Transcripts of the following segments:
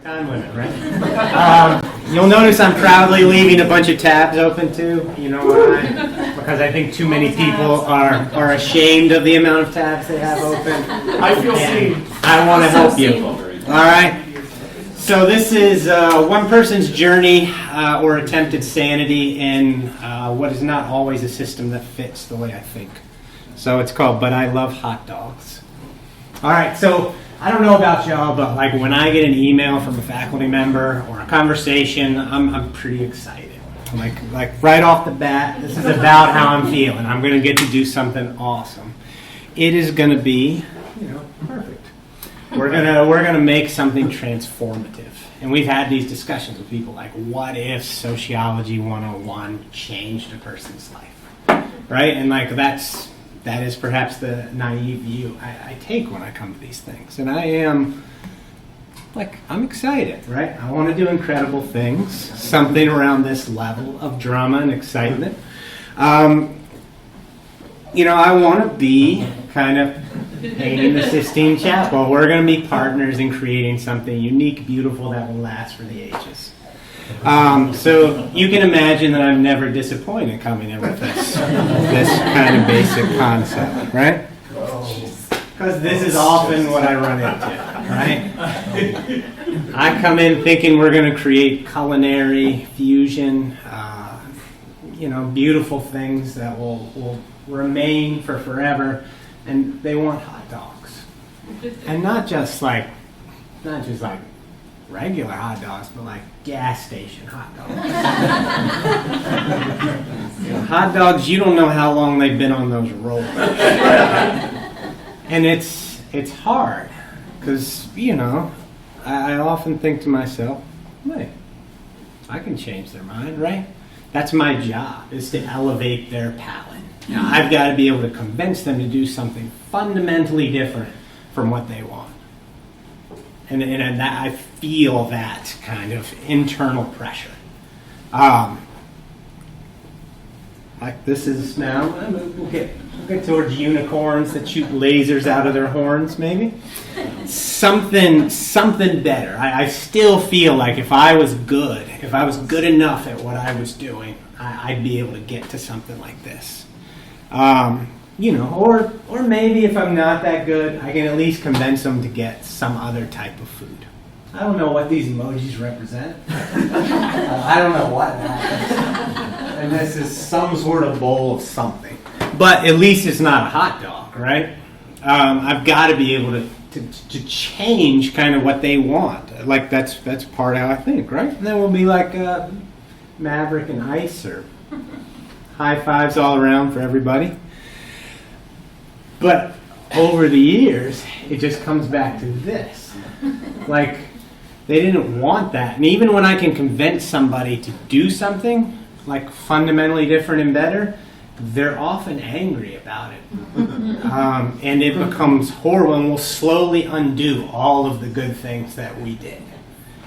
Time limit, right? You'll notice I'm proudly leaving a bunch of tabs open too. You know why? Because I think too many people are ashamed of the amount of tabs they have open. I feel seen. I want to help you. All right. So this is one person's journey or attempted sanity in what is not always a system that fits the way I think. So it's called But I Love Hot Dogs. All right. So I don't know about y'all, but like when I get an email from a faculty member or a conversation, I'm pretty excited. Like right off the bat, this is about how I'm feeling. I'm going to get to do something awesome. It is going to be, perfect. We're gonna make something transformative. And we've had these discussions with people like, what if Sociology 101 changed a person's life? Right? And like that is perhaps the naive view I take when I come to these things. And I am, I'm excited, right? I want to do incredible things, something around this level of drama and excitement. I want to be kind of painting the Sistine Chapel. We're going to be partners in creating something unique, beautiful, that will last for the ages. So you can imagine that I'm never disappointed coming in with this kind of basic concept, right? Because this is often what I run into, right? I come in thinking we're going to create culinary fusion, beautiful things that will remain for forever, and they want hot dogs, and not just like regular hot dogs, but like gas station hot dogs. Hot dogs, you don't know how long they've been on those rolls. And it's hard, because, I often think to myself, hey, I can change their mind, right? That's my job, is to elevate their palate. Now, I've got to be able to convince them to do something fundamentally different from what they want. And that I feel that kind of internal pressure. Like this is now, we'll get towards unicorns that shoot lasers out of their horns, maybe. Something better. I still feel like if I was good enough at what I was doing, I'd be able to get to something like this. Or maybe if I'm not that good, I can at least convince them to get some other type of food. I don't know what these emojis represent. I don't know what that is. And this is some sort of bowl of something. But at least it's not a hot dog, right? I've got to be able to change kind of what they want. Like that's part of how I think, right? And then we'll be like Maverick and Ice, or high fives all around for everybody. But over the years, it just comes back to this. Like, they didn't want that. And even when I can convince somebody to do something, like fundamentally different and better, they're often angry about it. And it becomes horrible, and will slowly undo all of the good things that we did.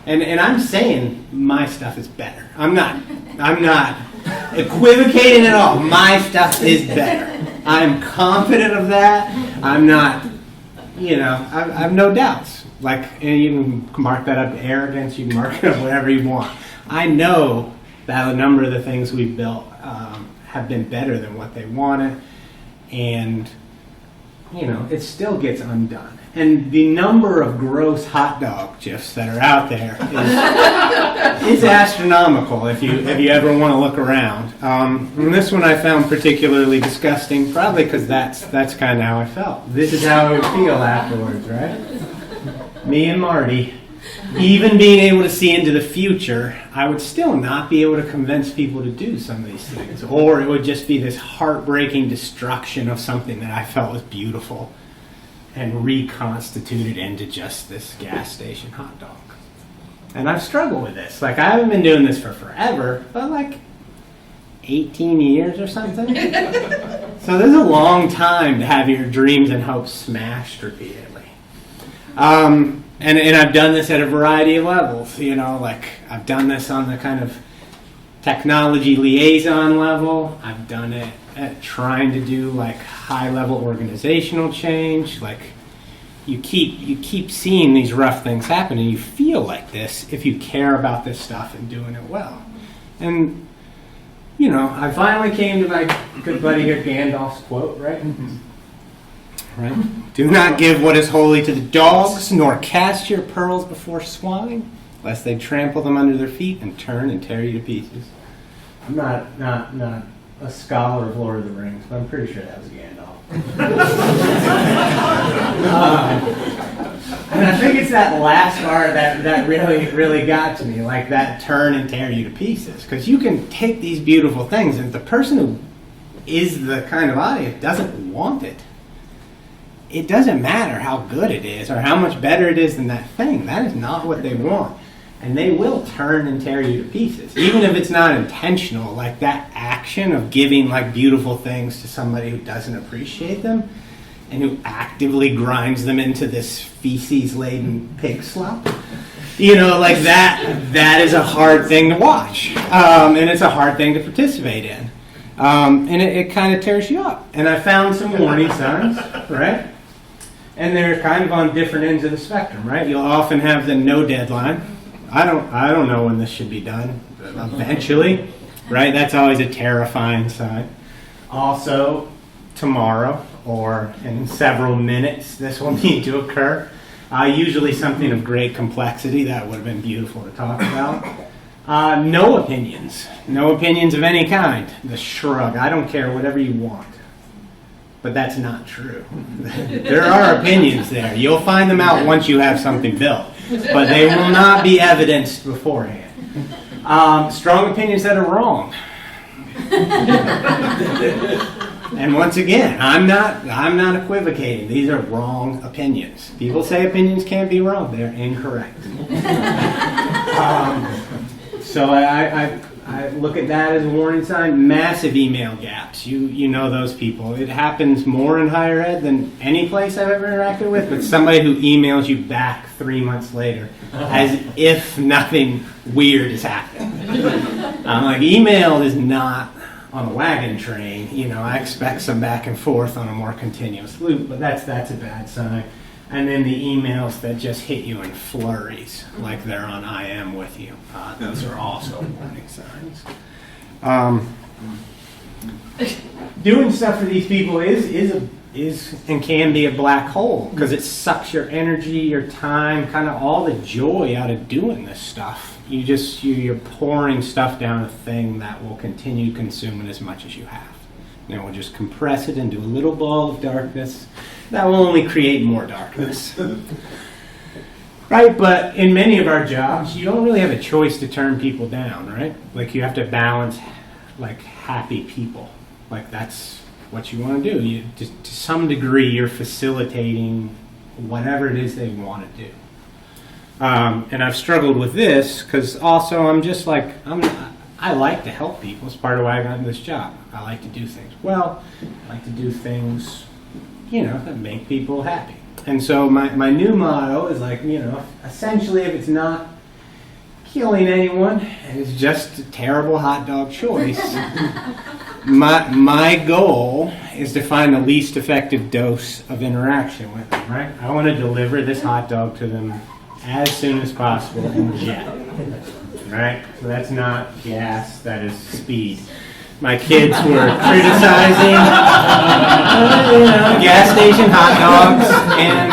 And I'm saying my stuff is better. I'm not equivocating at all. My stuff is better. I'm confident of that. I'm not, I have no doubts. And you can mark that up to arrogance. You can mark it up whatever you want. I know that a number of the things we've built have been better than what they wanted. And, it still gets undone. And the number of gross hot dog gifs that are out there is astronomical if you ever want to look around. And this one I found particularly disgusting, probably because that's kind of how I felt. This is how I would feel afterwards, right? Me and Marty, even being able to see into the future, I would still not be able to convince people to do some of these things. Or it would just be this heartbreaking destruction of something that I felt was beautiful, and reconstituted into just this gas station hot dog. And I've struggled with this. I haven't been doing this for forever, but 18 years or something. So this is a long time to have your dreams and hopes smashed repeatedly. And I've done this at a variety of levels. I've done this on the kind of technology liaison level. I've done it at trying to do high level organizational change, you keep seeing these rough things happen, and you feel like this if you care about this stuff and doing it well. And I finally came to my good buddy here, Gandalf's quote, right? Right? Do not give what is holy to the dogs, nor cast your pearls before swine, lest they trample them under their feet and turn and tear you to pieces. I'm not a scholar of Lord of the Rings, but I'm pretty sure that was Gandalf. And I think it's that last part that really got to me, like that turn and tear you to pieces. Because you can take these beautiful things, and the person who is the kind of audience doesn't want it. It doesn't matter how good it is or how much better it is than that thing. That is not what they want. And they will turn and tear you to pieces. Even if it's not intentional, like that action of giving like beautiful things to somebody who doesn't appreciate them and who actively grinds them into this feces-laden pig slop. Like that is a hard thing to watch. And it's a hard thing to participate in. And it kind of tears you up. And I found some warning signs, right? And they're kind of on different ends of the spectrum, right? You'll often have the no deadline. I don't know when this should be done. Eventually, right? That's always a terrifying sign. Also, tomorrow or in several minutes, this will need to occur. Usually something of great complexity that would have been beautiful to talk about. No opinions. No opinions of any kind. The shrug. I don't care, whatever you want. But that's not true. There are opinions there. You'll find them out once you have something built. But they will not be evidenced beforehand. Strong opinions that are wrong. And once again, I'm not equivocating. These are wrong opinions. People say opinions can't be wrong. They're incorrect. So I look at that as a warning sign. Massive email gaps. You know those people. It happens more in higher ed than any place I've ever interacted with, but somebody who emails you back 3 months later as if nothing weird has happened. I'm like, email is not on a wagon train. I expect some back and forth on a more continuous loop, but that's a bad sign. And then the emails that just hit you in flurries, like they're on I am with you. Those are also warning signs. Doing stuff for these people is and can be a black hole because it sucks your energy, your time, kind of all the joy out of doing this stuff. You're pouring stuff down a thing that will continue consuming as much as you have. And it will just compress it into a little ball of darkness that will only create more darkness. Right? But in many of our jobs, you don't really have a choice to turn people down, right? Like you have to balance like happy people. Like that's what you want to do. To some degree, you're facilitating whatever it is they want to do. And I've struggled with this because also I'm just like, I like to help people. It's part of why I got in this job. I like to do things well. I like to do things, that make people happy. And so my new motto is like, essentially if it's not killing anyone and it's just a terrible hot dog choice, my goal is to find the least effective dose of interaction with them, right? I want to deliver this hot dog to them as soon as possible in jet, right? So that's not gas, that is speed. My kids were criticizing, gas station hot dogs, and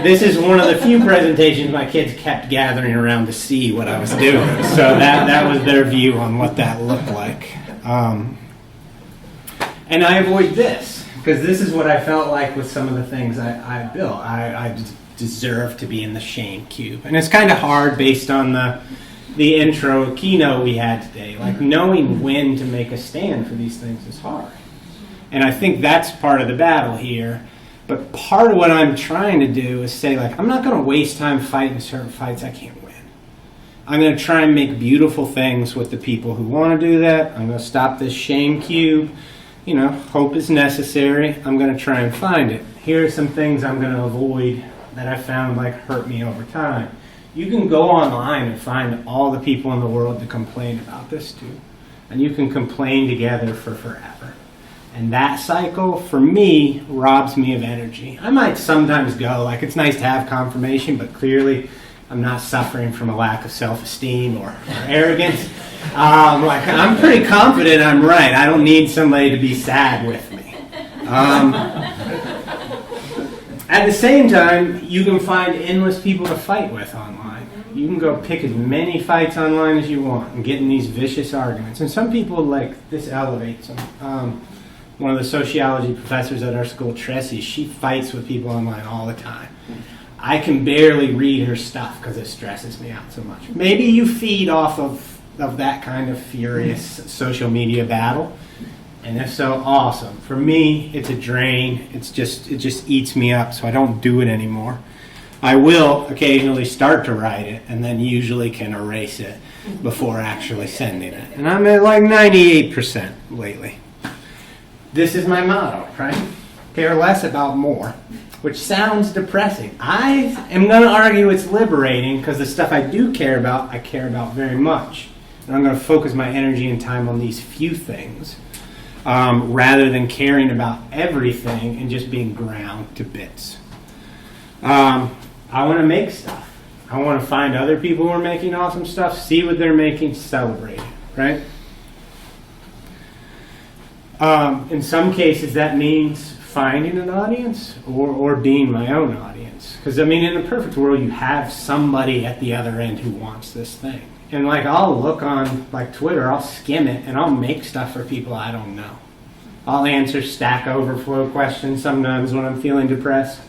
this is one of the few presentations my kids kept gathering around to see what I was doing. So that was their view on what that looked like. And I avoid this, because this is what I felt like with some of the things I built. I deserve to be in the shame cube. And it's kind of hard based on the intro keynote we had today. Like knowing when to make a stand for these things is hard. And I think that's part of the battle here. But part of what I'm trying to do is say, like, I'm not going to waste time fighting certain fights I can't win. I'm going to try and make beautiful things with the people who want to do that. I'm going to stop this shame cube. Hope is necessary. I'm going to try and find it. Here are some things I'm going to avoid that I found like hurt me over time. You can go online and find all the people in the world to complain about this to. And you can complain together for forever. And that cycle, for me, robs me of energy. I might sometimes go, like, it's nice to have confirmation, but clearly I'm not suffering from a lack of self-esteem or arrogance. Like, I'm pretty confident I'm right. I don't need somebody to be sad with me. At the same time, you can find endless people to fight with online. You can go pick as many fights online as you want and get in these vicious arguments. And some people, like, this elevates them. One of the sociology professors at our school, Tressie, she fights with people online all the time. I can barely read her stuff because it stresses me out so much. Maybe you feed off of that kind of furious social media battle. And if so, awesome. For me, it's a drain. It just eats me up, so I don't do it anymore. I will occasionally start to write it, and then usually can erase it before actually sending it. And I'm at like 98% lately. This is my motto, right? Care less about more, which sounds depressing. I am going to argue it's liberating because the stuff I do care about, I care about very much. And I'm going to focus my energy and time on these few things rather than caring about everything and just being ground to bits. I want to make stuff. I want to find other people who are making awesome stuff, see what they're making, celebrate it, right? In some cases, that means finding an audience or being my own audience. Because, I mean, in the perfect world, you have somebody at the other end who wants this thing. And, like, I'll look on, like, Twitter, I'll skim it, and I'll make stuff for people I don't know. I'll answer Stack Overflow questions sometimes when I'm feeling depressed.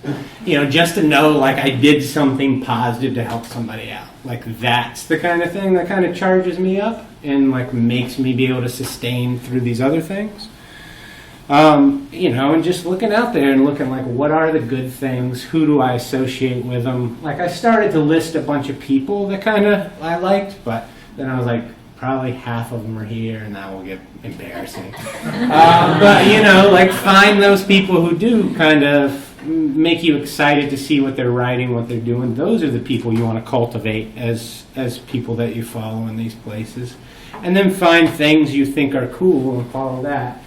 You know, just to know, like, I did something positive to help somebody out. Like, that's the kind of thing that kind of charges me up and, like, makes me be able to sustain through these other things. You know, and just looking out there and looking like, what are the good things? Who do I associate with them? Like, I started to list a bunch of people that kind of I liked, but then I was like, probably half of them are here, and that will get embarrassing. But, you know, like, find those people who do kind of make you excited to see what they're writing, what they're doing. Those are the people you want to cultivate as people that you follow in these places. And then find things you think are cool and follow that.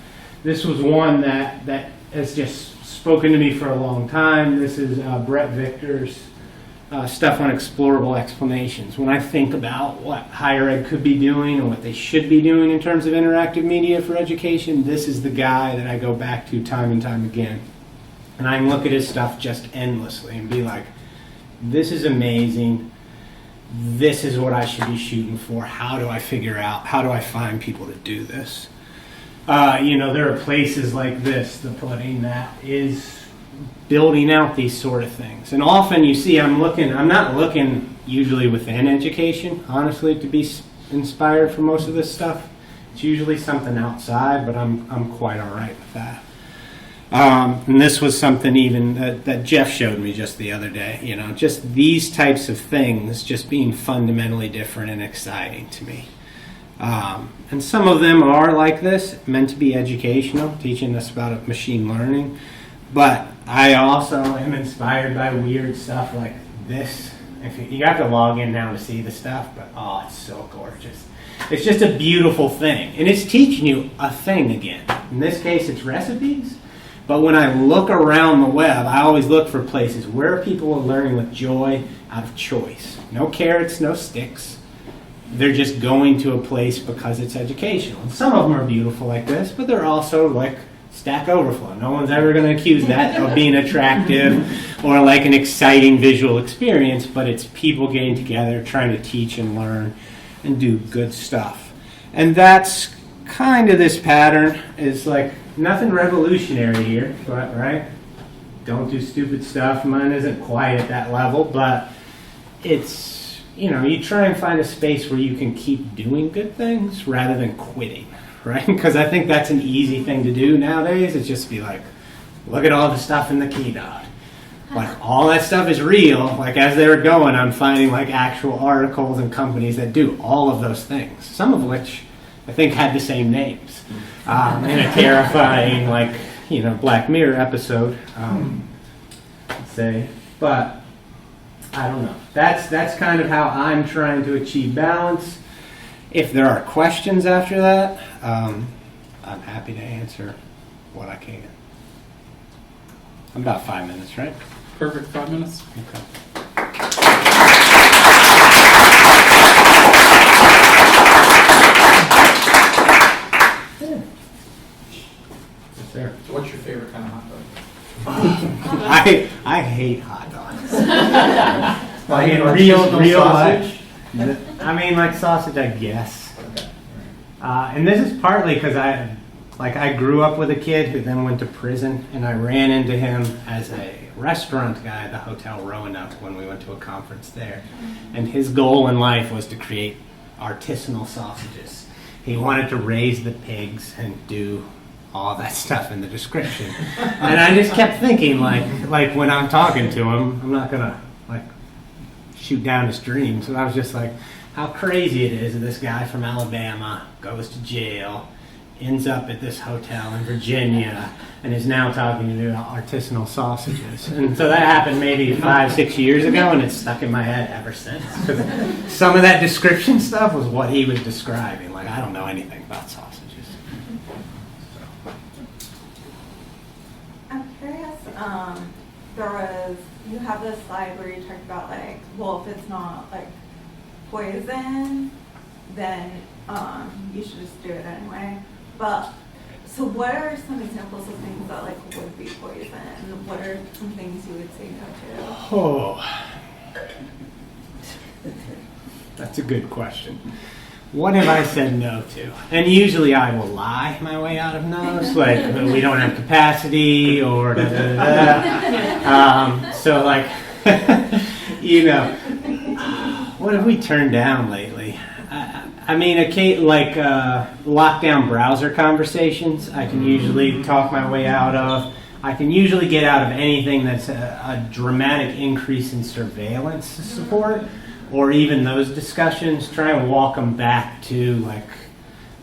This was one that has just spoken to me for a long time. This is Brett Victor's stuff on explorable explanations. When I think about what higher ed could be doing and what they should be doing in terms of interactive media for education, this is the guy that I go back to time and time again. And I can look at his stuff just endlessly and be like, this is amazing. This is what I should be shooting for. How do I figure out, how do I find people to do this? You know, there are places like this, the pudding, that is building out these sort of things. And often you see I'm not looking usually within education, honestly, to be inspired for most of this stuff. It's usually something outside, but I'm quite all right with that. And this was something even that Jeff showed me just the other day. You know, just these types of things just being fundamentally different and exciting to me. And some of them are like this, meant to be educational, teaching us about machine learning. But I also am inspired by weird stuff like this. If you have to log in now to see the stuff, but oh, it's so gorgeous. It's just a beautiful thing. And it's teaching you a thing again. In this case, it's recipes. But when I look around the web, I always look for places where people are learning with joy out of choice. No carrots, no sticks. They're just going to a place because it's educational. And some of them are beautiful like this, but they're also like Stack Overflow. No one's ever going to accuse that of being attractive or like an exciting visual experience, but it's people getting together, trying to teach and learn and do good stuff. And that's kind of this pattern. Is like nothing revolutionary here, but right? Don't do stupid stuff. Mine isn't quite at that level, but it's, you know, you try and find a space where you can keep doing good things rather than quitting, right? Because I think that's an easy thing to do nowadays. It's just be like, look at all the stuff in the key dot. Like, all that stuff is real. Like, as they were going, I'm finding, like, actual articles and companies that do all of those things. Some of which I think had the same names. In a terrifying, like, you know, Black Mirror episode, let's say. But I don't know. That's kind of how I'm trying to achieve balance. If there are questions after that, I'm happy to answer what I can. I'm about 5 minutes, right? Perfect, 5 minutes. Okay. There. So what's your favorite kind of hot dog? I hate hot dogs. Like I mean, real life. I mean, like sausage, I guess. Okay. And this is partly because I grew up with a kid who then went to prison, and I ran into him as a restaurant guy at the Hotel Roanoke when we went to a conference there. And his goal in life was to create artisanal sausages. He wanted to raise the pigs and do all that stuff in the description. And I just kept thinking, like when I'm talking to him, I'm not gonna shoot down his dreams. And I was just like, how crazy it is that this guy from Alabama goes to jail, ends up at this hotel in Virginia, and is now talking about artisanal sausages. And so that happened maybe 5-6 years ago, and it's stuck in my head ever since. 'Cause some of that description stuff was what he was describing. Like, I don't know anything about sausages. I'm curious, you have this slide where you talked about like, well, if it's not like poison, then you should just do it anyway. But so what are some examples of things that like would be poison? And what are some things you would say no to? Oh, that's a good question. What have I said no to? And usually I will lie my way out of no's, like we don't have capacity or da da da da. So like, what have we turned down lately? I mean, lockdown browser conversations I can usually talk my way out of. I can usually get out of anything that's a dramatic increase in surveillance support, or even those discussions. Try and walk them back to like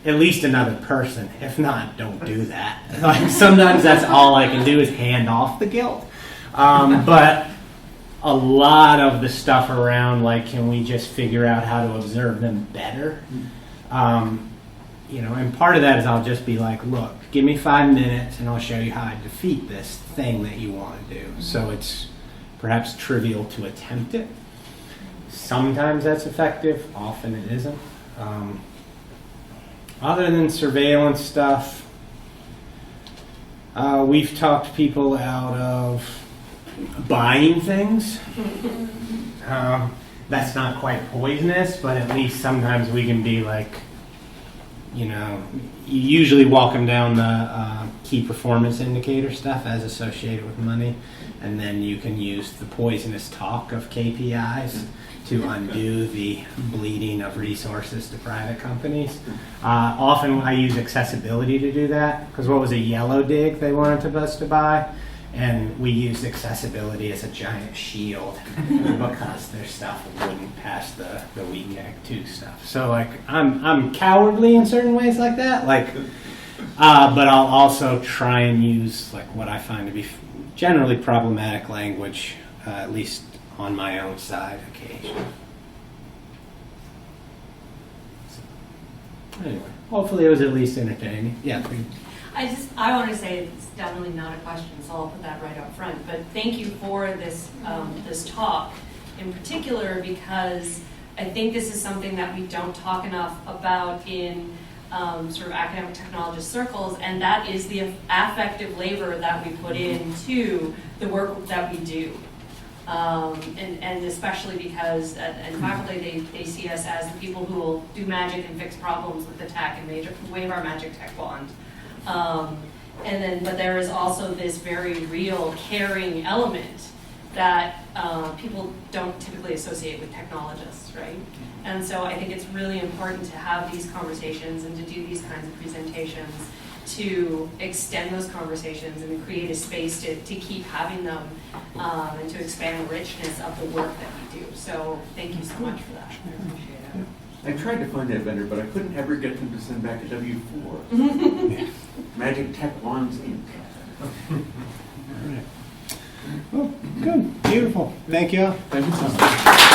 at least another person. If not, don't do that. Like sometimes that's all I can do is hand off the guilt. But a lot of the stuff around, like, can we just figure out how to observe them better? And part of that is I'll just be like, look, give me 5 minutes and I'll show you how I defeat this thing that you want to do. So it's perhaps trivial to attempt it. Sometimes that's effective, often it isn't. Other than surveillance stuff, we've talked people out of buying things. That's not quite poisonous, but at least sometimes we can be like, you usually walk them down the key performance indicator stuff as associated with money, and then you can use the poisonous talk of KPIs to undo the bleeding of resources to private companies. Often I use accessibility to do that, because what was a yellow dig they wanted us to buy? And we used accessibility as a giant shield because their stuff wouldn't pass the weak Act 2 stuff. So like I'm cowardly in certain ways like that. But I'll also try and use like what I find to be generally problematic language, at least on my own side occasionally. So, anyway, hopefully it was at least entertaining. Yeah. I want to say it's definitely not a question, so I'll put that right up front. But thank you for this this talk in particular, because I think this is something that we don't talk enough about in sort of academic technologist circles, and that is the affective labor that we put into the work that we do. And especially because at faculty they see us as the people who will do magic and fix problems with the tech and wave our magic tech wand. But there is also this very real caring element that people don't typically associate with technologists, right? And so I think it's really important to have these conversations and to do these kinds of presentations to extend those conversations and create a space to keep having them and to expand the richness of the work that we do. So thank you so much for that. I appreciate it. I tried to find that vendor, but I couldn't ever get them to send back a W-4. Magic Tech Wands Inc. All right. Well, good. Beautiful. Thank you all. Thank you so much.